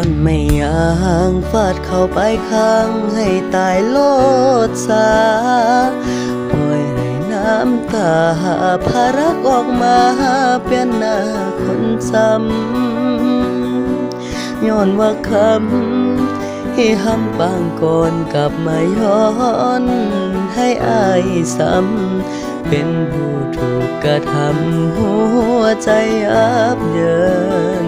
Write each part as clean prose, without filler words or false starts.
อนไม่ยางฟาดเข้าไปข้างให้ตายโลดสาปล่อยให้น้ำตาพารักออกมาเปลี่ยนหน้าคนซ้ำย้อนว่าคำให้ห้ำบางก่อนกลับมาย้อนให้อายซ้ำเป็นผู้ถูกกระทำหัวใจยับเยิน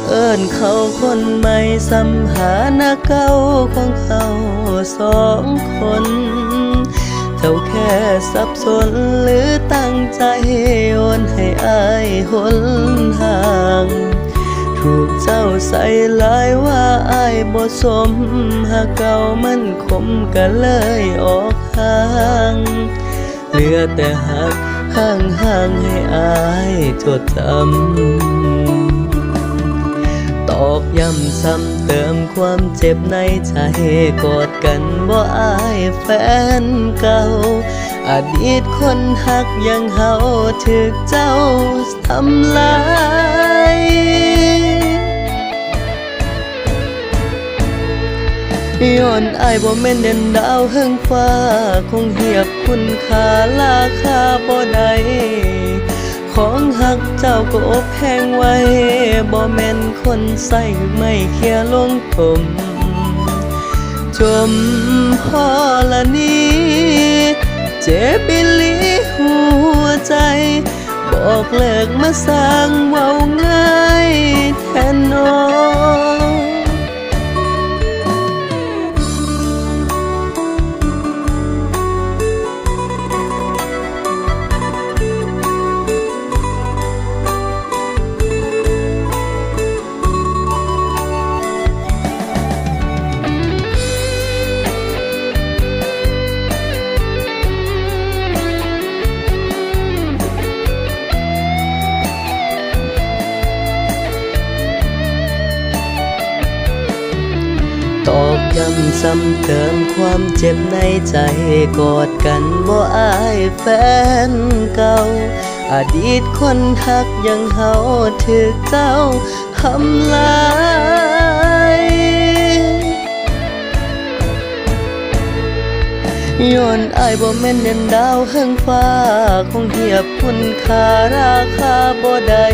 เอิ้นเขาคนใหม่ซ้ำหาหน้าเก่าของเขาสองคนเจ้าแค่สับสนหรือตั้งใจโอนให้อายหนทางถูกเจ้าใส่ลายว่าอายบ่สมหากเก่ามันคมก็เลยออกห่างเหลือแต่หักห่างให้อายจดจำตอกย้ำซ้ำเติมความเจ็บในใจกอดกันบ่อายแฟนเก่าอดีตคนหักยังเฮาถึกเจ้าทำลายย้อนอายบ่แม่นเด่นดาวเฮิงฟ้าคงเหียบคุณค่าราคาบ่ได้ของหักเจ้าก็อบแห้งไว้บ่แม่นคนใส่ไม่เคียลงถมจมพอละนี้เจ็บอีหลีหัวใจบอกเลิกมาสร้างเว้าง่ายแทนน้องตอกย้ำซ้ำเติมความเจ็บในใจกอดกันบ่อายแฟนเก่าอดีตคนหักยังเฮาถึกเจ้าทำลายย้อนอายบ่แม่นเด่นดาวเฮิงฟ้าคงเหียบคุณค่าราคาบ่ได้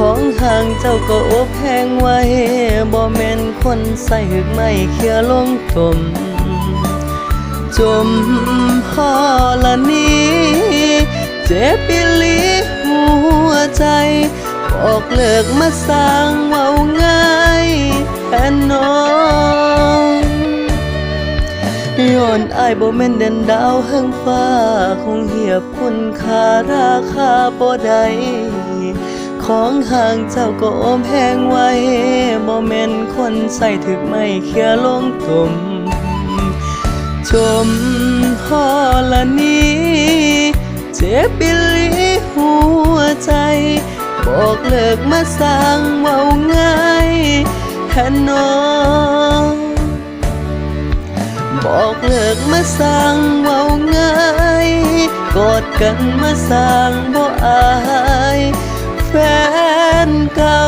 ของห่างเจ้าก็อบแห้งไว้บ่แม่นคนใส่หึกไม่เคียลงถมจมพอละนี้เจ็บอีหลีหัวใจบอกเลิกมาสร้างเว้าง่ายแทนน้องย้อนอายบ่แม่นเด่นดาวเฮิงฟ้าคงเหียบคุณค่าราคาบ่ได้ของห่างเจ้าก็อมแห้งไว้บ่แม่นคนใส่ถึกไม่เคียลงถมจมพอละนี้เจ็บอีหลีหัวใจบอกเลิกมาสร้างเว้าง่ายแทนน้องบอกเลิกมาสร้างเว้าง่ายกอดกันมาสร้างบ่อายแฟนเก่า